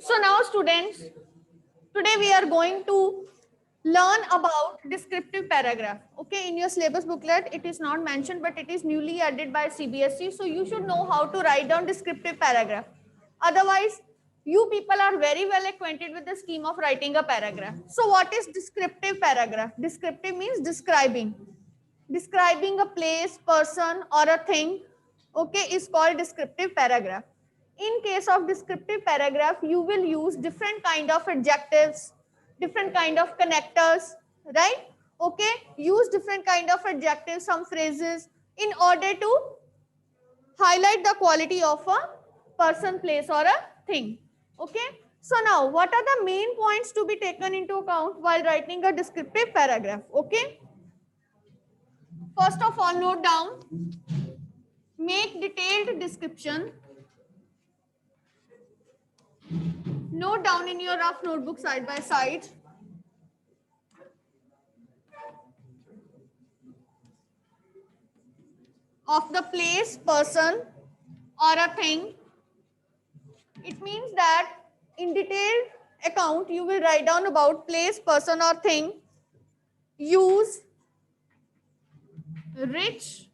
So now students, today we are going to learn about descriptive paragraph. Okay, in your syllabus booklet it is not mentioned, but it is newly added by CBSE, so you should know how to write down descriptive paragraph. Otherwise you people are very well acquainted with the scheme of writing a paragraph. So what is descriptive paragraph? Descriptive means describing a place, person or a thing, okay, is called descriptive paragraph. In case of descriptive paragraph, you will use different kind of adjectives, different kind of connectors, right? Okay, use different kind of adjectives, some phrases, in order to highlight the quality of a person, place or a thing. Okay, so now what are the main points to be taken into account while writing a descriptive paragraph? Okay, first of all, note down, make detailed description. Note down in your rough notebook side by side. Of the place, person or a thing. It means that in detailed account you will write down about place, person or thing. Use rich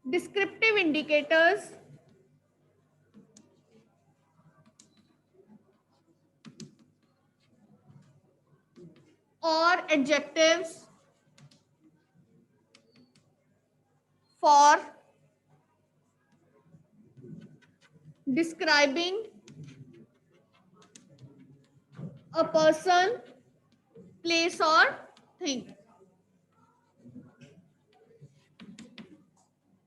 descriptive indicators or adjectives for describing a person, place or thing.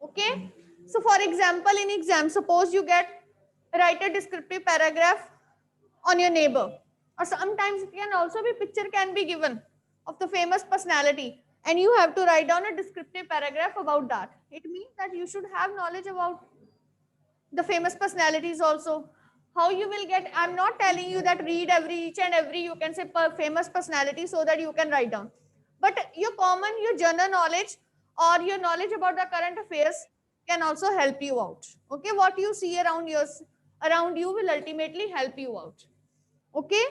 Okay, so for example, in exam, suppose you write a descriptive paragraph on your neighbor, or sometimes it can also be picture can be given of the famous personality, and you have to write down a descriptive paragraph about that. It means that you should have knowledge about the famous personalities also. How you will get, I'm not telling you that read each and every you can say famous personality so that you can write down, but your general knowledge or your knowledge about the current affairs can also help you out. Okay, what you see around you will ultimately help you out. Okay,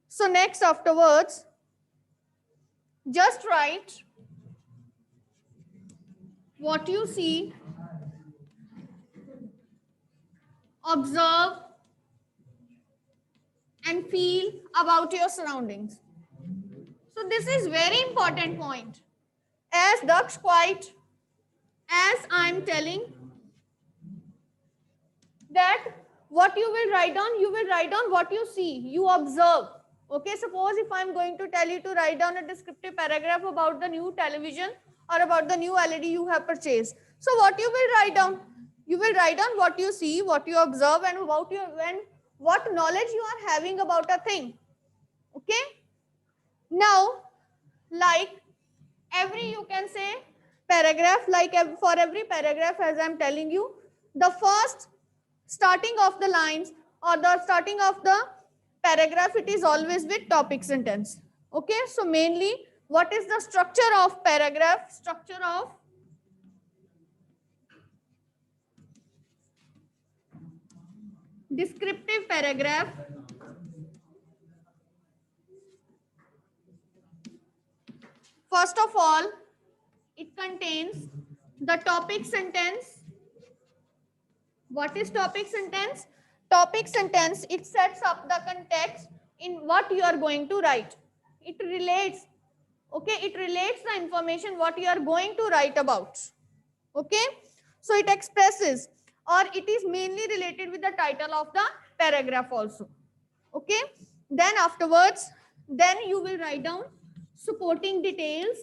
so next afterwards, just write what you see, observe and feel about your surroundings. So this is very important point. As Daksh quite, as I'm telling that what you will write down what you see, you observe. Okay, suppose if I'm going to tell you to write down a descriptive paragraph about the new television or about the new LED you have purchased. So what you will write down? You will write down what you see, what you observe and what knowledge you are having about a thing. Okay, now like every you can say paragraph, like for every paragraph, as I'm telling you, the first starting of the lines or the starting of the paragraph, it is always with topic sentence. Okay, so mainly what is the structure of paragraph? Structure of descriptive paragraph. First of all, it contains the topic sentence. What is topic sentence? Topic sentence, it sets up the context in what you are going to write. It relates, okay, it relates the information what you are going to write about. Okay, so it expresses, or it is mainly related with the title of the paragraph also. Okay, then afterwards, then you will write down supporting details.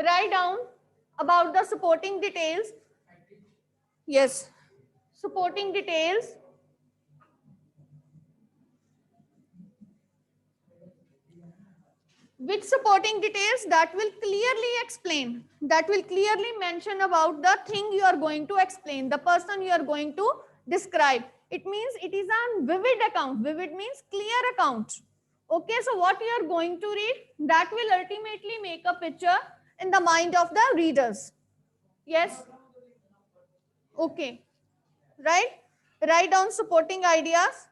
Write down about the supporting details. Yes, supporting details. Which supporting details that will clearly explain, that will clearly mention about the thing you are going to explain, the person you are going to describe. It means it is a vivid account. Vivid means clear account. Okay, so what you are going to read, that will ultimately make a picture in the mind of the readers. Yes? Okay. Right? Write down supporting ideas.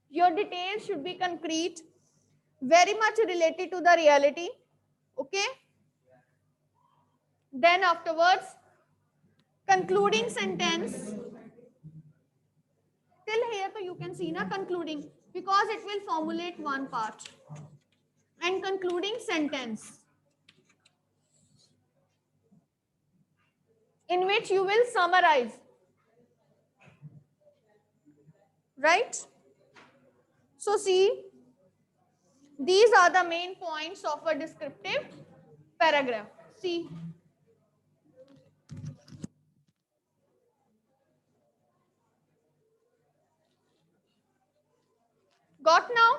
Your details should be concrete, very much related to the reality. Okay? Then afterwards, concluding sentence. Till here, so you can see na concluding, because it will formulate one part. And concluding sentence, in which you will summarize. Right? So see, these are the main points of a descriptive paragraph. See. Got now?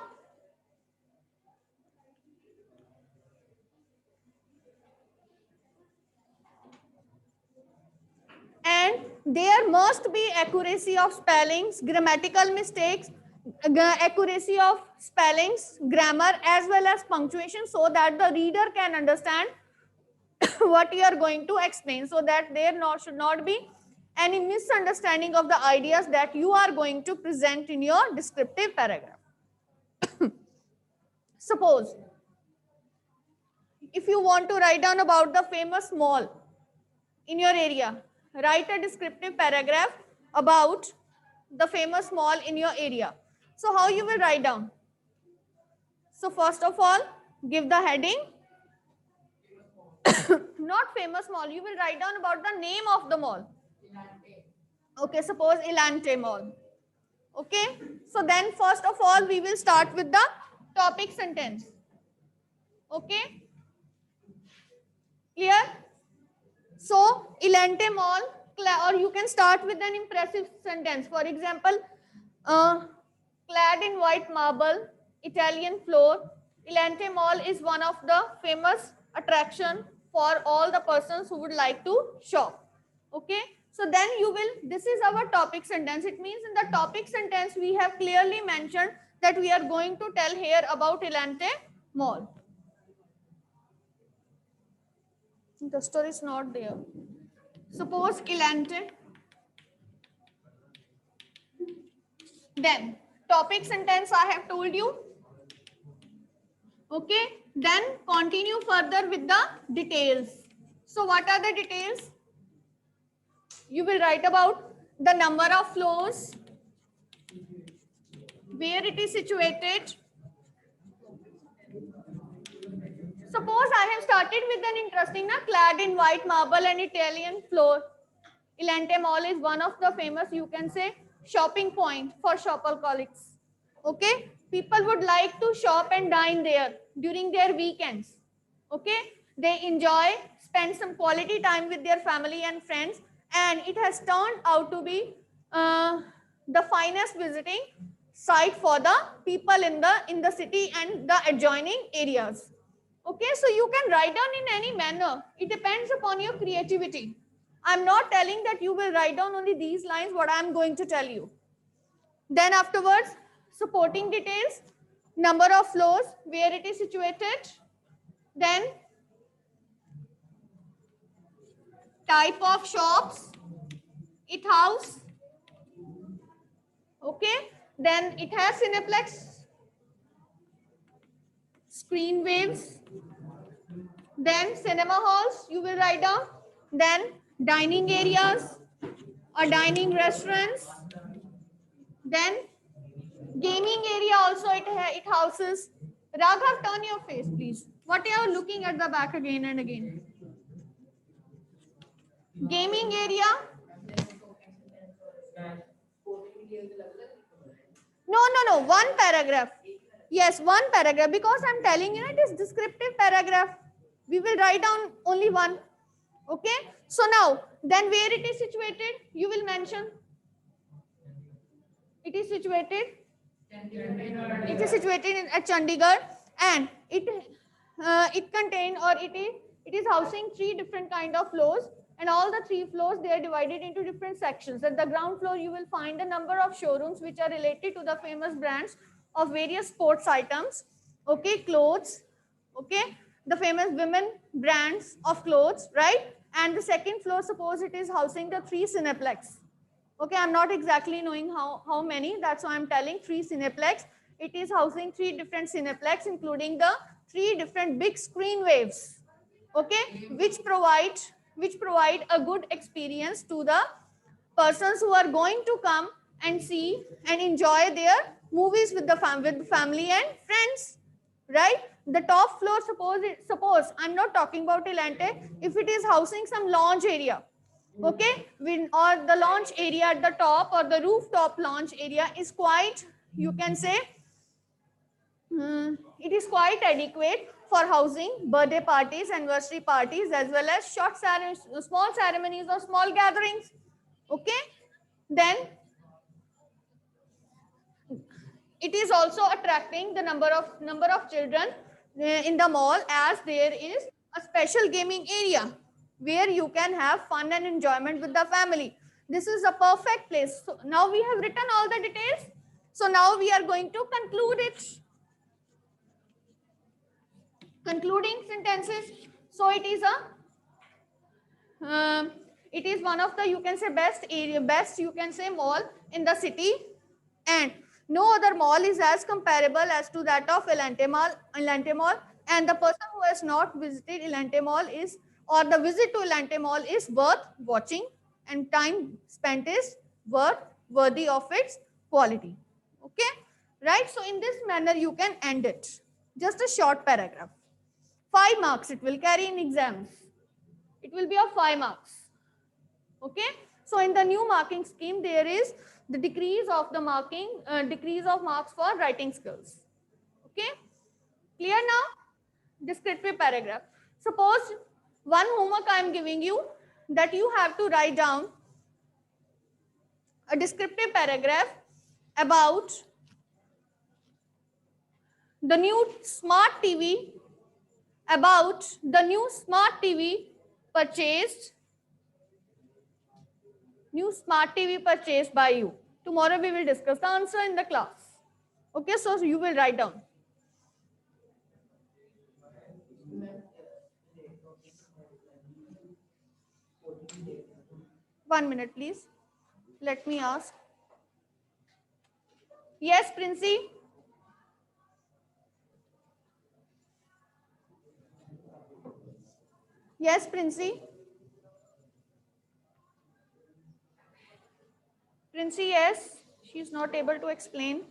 And there must be accuracy of spellings, grammatical mistakes, accuracy of spellings, grammar, as well as punctuation, so that the reader can understand what you are going to explain, so that there should not be any misunderstanding of the ideas that you are going to present in your descriptive paragraph. Suppose if you want to write down about the famous mall in your area, write a descriptive paragraph about the famous mall in your area. So how you will write down? So first of all, give the heading. Not famous mall, you will write down about the name of the mall. Okay, suppose Elante Mall. Okay, so then first of all, we will start with the topic sentence. Okay, clear? So Elante Mall, or you can start with an impressive sentence. For example, clad in white marble, Italian floor, Elante Mall is one of the famous attraction for all the persons who would like to shop. Okay, so then you will, this is our topic sentence. It means in the topic sentence we have clearly mentioned that we are going to tell here about Elante Mall. The story is not there. Suppose Elante. Then topic sentence I have told you. Okay, then continue further with the details. So what are the details? You will write about the number of floors, where it is situated. Suppose I have started with an interesting, clad in white marble and Italian floor. Elante Mall is one of the famous, you can say, shopping point for shopaholics. Okay, people would like to shop and dine there during their weekends. Okay, they enjoy, spend some quality time with their family and friends, and it has turned out to be the finest visiting site for the people in the city and the adjoining areas. Okay, so you can write down in any manner. It depends upon your creativity. I'm not telling that you will write down only these lines, what I'm going to tell you. Then afterwards, supporting details, number of floors, where it is situated, then type of shops, it house, okay, then it has Cineplex, screen waves, then cinema halls, you will write down, then dining areas or dining restaurants, then gaming area also it houses. Raghav, turn your face, please. What are you looking at the back again and again? Gaming area. No. One paragraph. Yes, one paragraph. Because I'm telling you, it is descriptive paragraph. We will write down only one. Okay. So now, then where it is situated, you will mention. It is situated. It is situated at Chandigarh, and it contain, or it is housing 3 different kind of floors, and all the 3 floors they are divided into different sections. At the ground floor you will find a number of showrooms which are related to the famous brands of various sports items, okay, clothes, okay, the famous women brands of clothes, right? And the second floor, suppose it is housing the 3 Cineplex. Okay, I'm not exactly knowing how many, that's why I'm telling 3 Cineplex. It is housing 3 different Cineplex, including the 3 different big screen waves, okay, which provide a good experience to the persons who are going to come and see and enjoy their movies with the family and friends, right? The top floor, suppose I'm not talking about Elante, if it is housing some lounge area, okay, or the launch area at the top, or the rooftop launch area is quite, you can say, it is quite adequate for housing birthday parties, anniversary parties, as well as small ceremonies or small gatherings, okay. Then it is also attracting the number of children in the mall, as there is a special gaming area where you can have fun and enjoyment with the family. This is a perfect place. So now we have written all the details, so now we are going to conclude it. Concluding sentences. So it is it is one of the, you can say, best you can say mall in the city, and no other mall is as comparable as to that of Elante Mall. And the person who has not visited Elante Mall is, or the visit to Elante Mall is worth watching, and time spent is worthy of its quality. Okay, right? So in this manner you can end it. Just a short paragraph. 5 marks it will carry in exams. It will be of 5 marks. Okay. So in the new marking scheme, there is the decrease of marks for writing skills. Okay. Clear now? Descriptive paragraph. Suppose one homework I am giving you, that you have to write down a descriptive paragraph about the new smart TV, purchased by you. Tomorrow we will discuss the answer in the class. Okay, so you will write down. One minute, please. Let me ask. Yes, Princey? Yes, Princey? Princey, yes. She is not able to explain.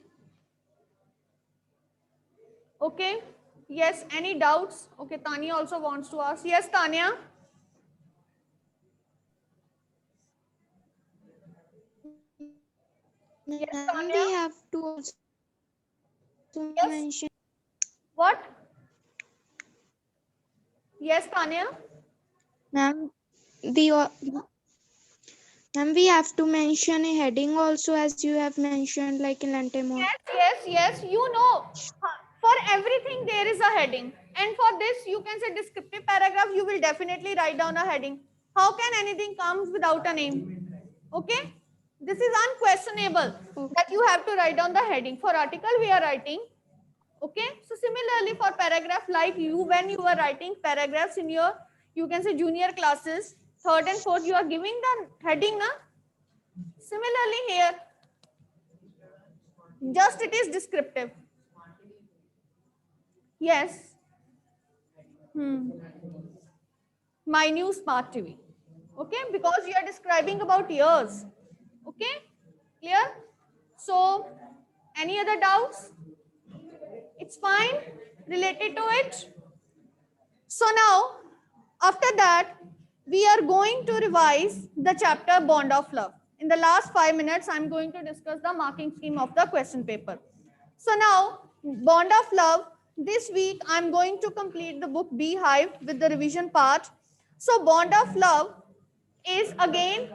Okay. Yes, any doubts? Okay, Tanya also wants to ask. Yes, Tanya? Yes, Tanya? We have to also Yes. mention. What? Yes, Tanya? Ma'am, the ma'am, we have to mention a heading also, as you have mentioned, like in Lantemore. Yes. You know, for everything there is a heading. And for this, you can say descriptive paragraph, you will definitely write down a heading. How can anything comes without a name? Okay? This is unquestionable that you have to write down the heading. For article, we are writing. Okay? So similarly for paragraph, like when you are writing paragraphs in your, you can say, junior classes, 3rd and 4th, you are giving the heading. Similarly here, just it is descriptive. Yes. My new smart TV. Okay, because you are describing about yours. Okay, clear? So, any other doubts? It's fine related to it. So now, after that, we are going to revise the chapter Bond of Love. In the last 5 minutes, I'm going to discuss the marking scheme of the question paper. So now, Bond of Love, this week I'm going to complete the book Beehive with the revision part. So Bond of Love is again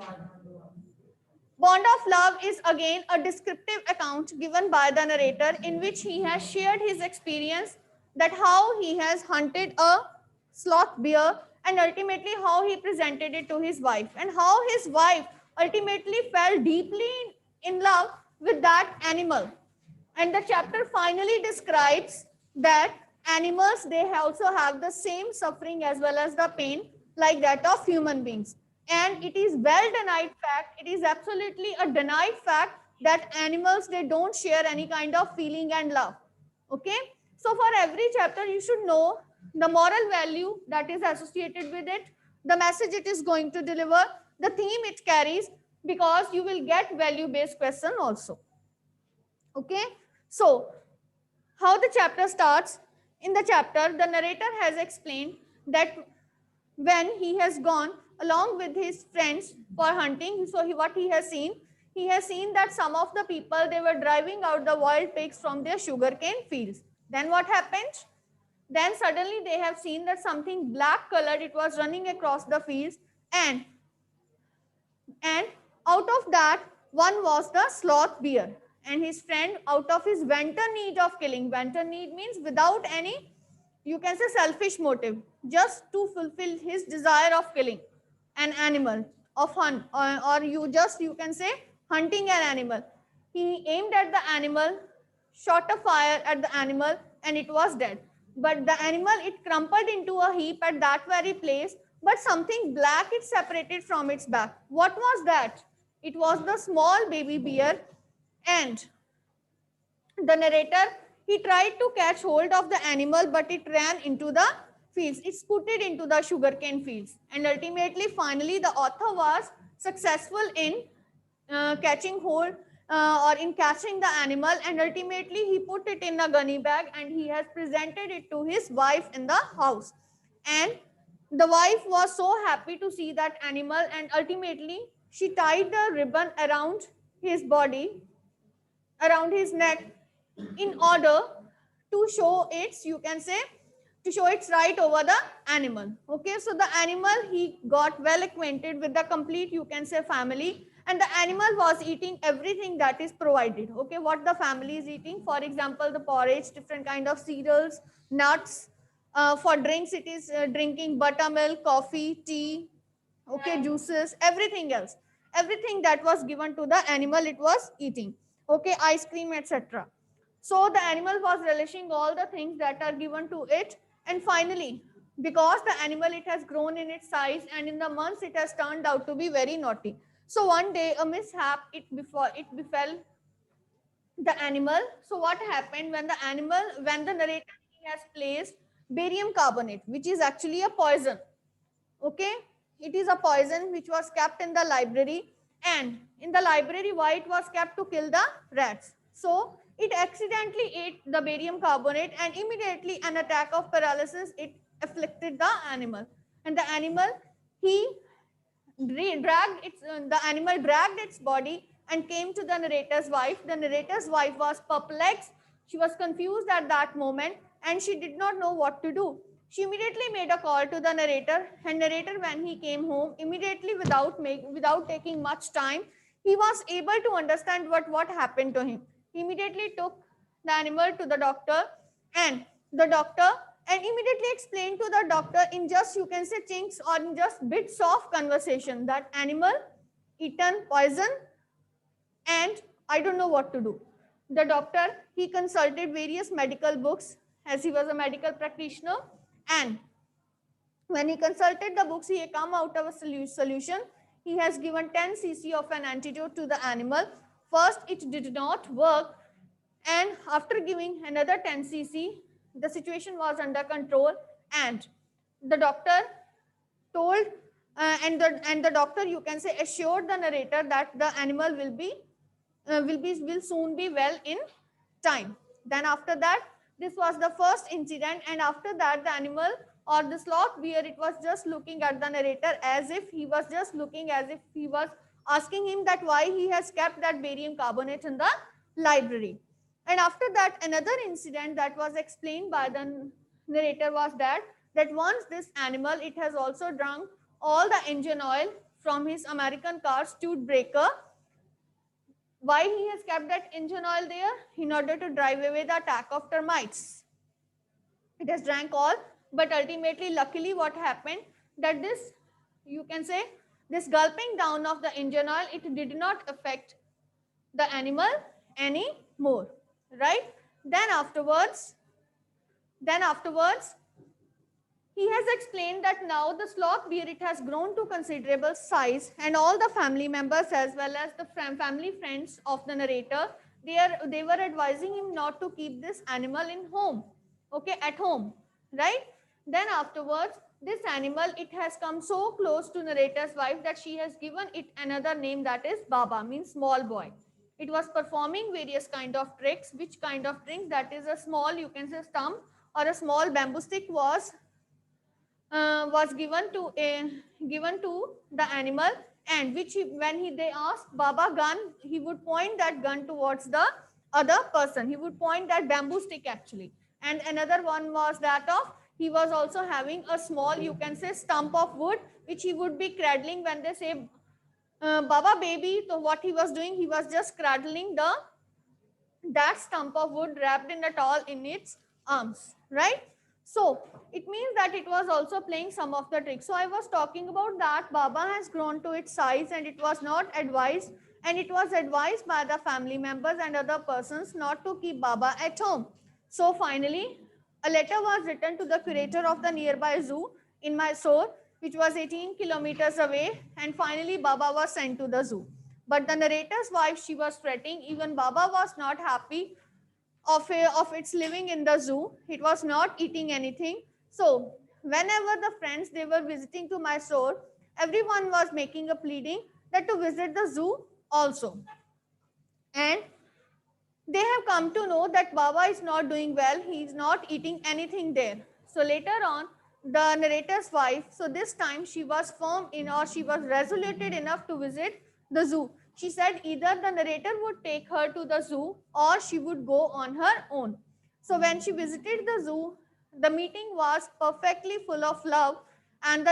a descriptive account given by the narrator, in which he has shared his experience, that how he has hunted a sloth bear, and ultimately how he presented it to his wife, and how his wife ultimately fell deeply in love with that animal. And the chapter finally describes that animals, they also have the same suffering as well as the pain like that of human beings. And it is well denied fact, it is absolutely a denied fact that animals, they don't share any kind of feeling and love. Okay, so for every chapter you should know the moral value that is associated with it, the message it is going to deliver, the theme it carries, because you will get value based question also. Okay, so how the chapter starts? In the chapter, the narrator has explained that when he has gone along with his friends for hunting, so what he has seen that some of the people, they were driving out the wild pigs from their sugarcane fields. Then what happened? Then suddenly they have seen that something black colored, it was running across the fields, and out of that one was the sloth bear, and his friend, out of his wanton need of killing, wanton need means without any, you can say, selfish motive, just to fulfill his desire of killing an animal, of hunt, or you can say hunting an animal, he aimed at the animal, shot a fire at the animal, and it was dead. But the animal, it crumpled into a heap at that very place, but something black, it separated from its back. What was that? It was the small baby bear. And the narrator, he tried to catch hold of the animal, but it ran into the fields, it scooted into the sugarcane fields, and ultimately, finally, the author was successful in catching hold, or in catching the animal, and ultimately he put it in a gunny bag and he has presented it to his wife in the house. And the wife was so happy to see that animal, and ultimately she tied the ribbon around his body, around his neck, in order to show its, you can say, to show its right over the animal. Okay, so the animal, he got well acquainted with the complete, you can say, family, and the animal was eating everything that is provided. Okay, what the family is eating, for example, the porridge, different kind of cereals, nuts, for drinks it is drinking buttermilk, coffee, tea, okay, juices, everything else, everything that was given to the animal, it was eating. Okay, ice cream, etc. So the animal was relishing all the things that are given to it. And finally, because the animal, it has grown in its size, and in the months it has turned out to be very naughty, so one day a mishap, it befell the animal. So what happened, when the animal, when the narrator, he has placed barium carbonate, which is actually a poison. Okay, it is a poison which was kept in the library, and in the library, why it was kept? To kill the rats. So it accidentally ate the barium carbonate, and immediately an attack of paralysis, it afflicted the animal, and the animal, he dragged its the animal dragged its body and came to the narrator's wife. The narrator's wife was perplexed, she was confused at that moment, and she did not know what to do. She immediately made a call to the narrator, and narrator, when he came home, immediately, without taking much time, he was able to understand what happened to him. He immediately took the animal to the doctor, and the doctor, and immediately explained to the doctor, in just, you can say, chinks, or in just bits of conversation, that animal eaten poison, and I don't know what to do. The doctor, he consulted various medical books, as he was a medical practitioner, and when he consulted the books, he come out of a solution. He has given 10 cc of an antidote to the animal. First, it did not work, and after giving another 10 cc, the situation was under control, and the doctor told, and the doctor, you can say, assured the narrator that the animal will soon be well in time. Then after that, this was the first incident, and after that, the animal, or the sloth bear, it was just looking at the narrator, as if he was just looking, as if he was asking him that why he has kept that barium carbonate in the library. And after that, another incident that was explained by the narrator was that once this animal, it has also drunk all the engine oil from his American car's tube breaker. Why he has kept that engine oil there? In order to drive away the attack of termites. It has drank all, but ultimately, luckily, what happened, that this, you can say, this gulping down of the engine oil, it did not affect the animal any more, right? Then afterwards, Then afterwards, he has explained that now the sloth bear, it has grown to considerable size, and all the family members as well as the family friends of the narrator, they were advising him not to keep this animal in home, okay, at home, right? Then afterwards, this animal, it has come so close to narrator's wife that she has given it another name, that is Baba, means small boy. It was performing various kind of tricks. Which kind of trick? That is a small, you can say, stump or a small bamboo stick was given to the animal, and which they asked Baba gun, he would point that gun towards the other person. He would point that bamboo stick actually. And another one was that of, he was also having a small, you can say, stump of wood, which he would be cradling when they say Baba baby. So what he was doing, he was just cradling that stump of wood wrapped in a towel in its arms, right? So it means that it was also playing some of the tricks. So I was talking about that Baba has grown to its size, and it was not advised, and it was advised by the family members and other persons not to keep Baba at home. So finally, a letter was written to the curator of the nearby zoo in Mysore, which was 18 kilometers away, and finally Baba was sent to the zoo. But the narrator's wife, she was fretting. Even Baba was not happy of its living in the zoo. It was not eating anything. So whenever the friends, they were visiting to Mysore, everyone was making a pleading that to visit the zoo also. And they have come to know that Baba is not doing well. He is not eating anything there. So later on, the narrator's wife, so this time she was firm in, or she was resoluted enough to visit the zoo. She said either the narrator would take her to the zoo or she would go on her own. So when she visited the zoo, the meeting was perfectly full of love, and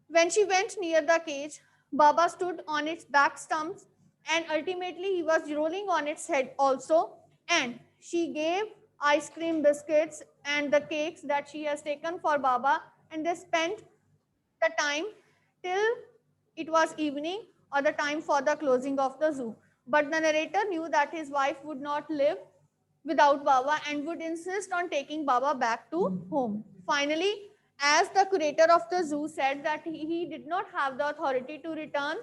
when she went near the cage, Baba stood on its back stumps, and ultimately he was rolling on its head also. And she gave ice cream, biscuits, and the cakes that she has taken for Baba, and they spent the time till it was evening or the time for the closing of the zoo. But the narrator knew that his wife would not live without Baba and would insist on taking Baba back to home. Finally, as the curator of the zoo said that he did not have the authority to return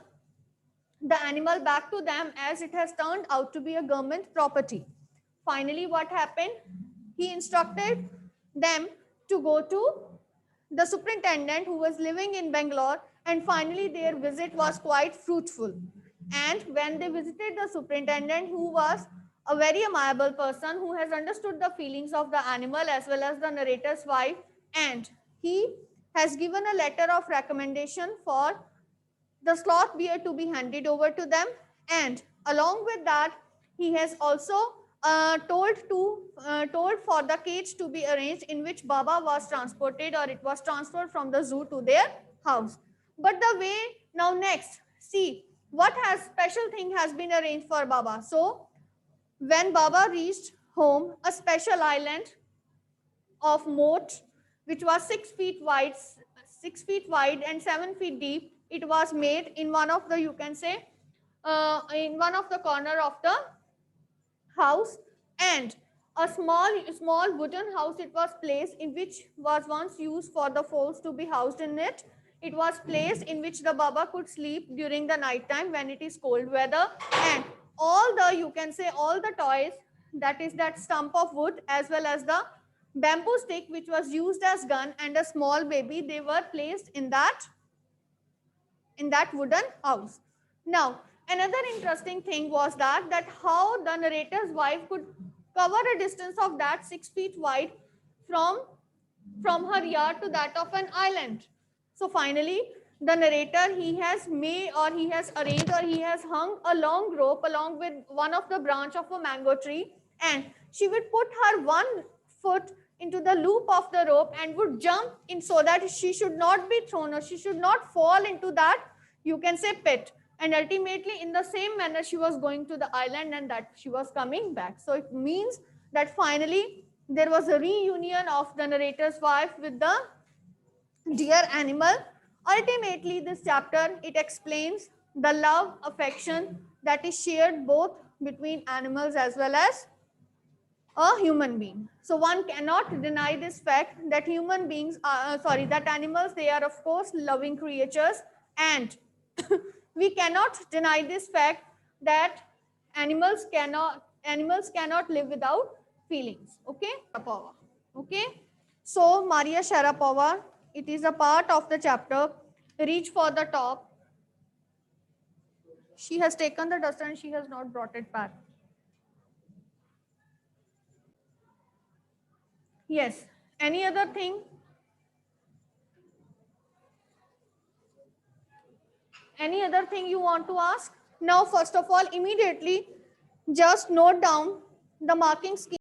the animal back to them, as it has turned out to be a government property. Finally, what happened? He instructed them to go to the superintendent who was living in Bangalore, and finally their visit was quite fruitful. And when they visited the superintendent, who was a very amiable person who has understood the feelings of the animal as well as the narrator's wife, and he has given a letter of recommendation for the sloth beer to be handed over to them, and along with that he has also told for the cage to be arranged in which Baba was transported, or it was transferred from the zoo to their house. But the way now next, see what has special thing has been arranged for Baba. So when Baba reached home, a special island of moat, which was 6 feet wide, 6 feet wide and 7 feet deep. It was made in one of the, you can say, in one of the corner of the house, and a small wooden house it was placed, in which was once used for the foals to be housed in it. It was placed in which the Baba could sleep during the night time when it is cold weather, and all the, you can say, all the toys, that is that stump of wood as well as the bamboo stick which was used as gun and a small baby, they were placed in that wooden house. Now, another interesting thing was that how the narrator's wife could cover a distance of that 6 feet wide from her yard to that of an island. So finally, the narrator, he has made, or he has arranged, or he has hung a long rope along with one of the branch of a mango tree, and she would put her one foot into the loop of the rope and would jump in so that she should not be thrown, or she should not fall into that, you can say, pit. And ultimately in the same manner she was going to the island, and that she was coming back. So it means that finally there was a reunion of the narrator's wife with the dear animal. Ultimately this chapter, it explains the love, affection that is shared both between animals as well as a human being. So one cannot deny this fact that human beings are, that animals, they are of course loving creatures, and we cannot deny this fact that animals cannot live without feelings. Okay, okay. So Maria Sharapova, it is a part of the chapter Reach for the Top. She has taken the duster and she has not brought it back. Yes. Any other thing? Any other thing you want to ask? Now, first of all, immediately just note down the marking scheme.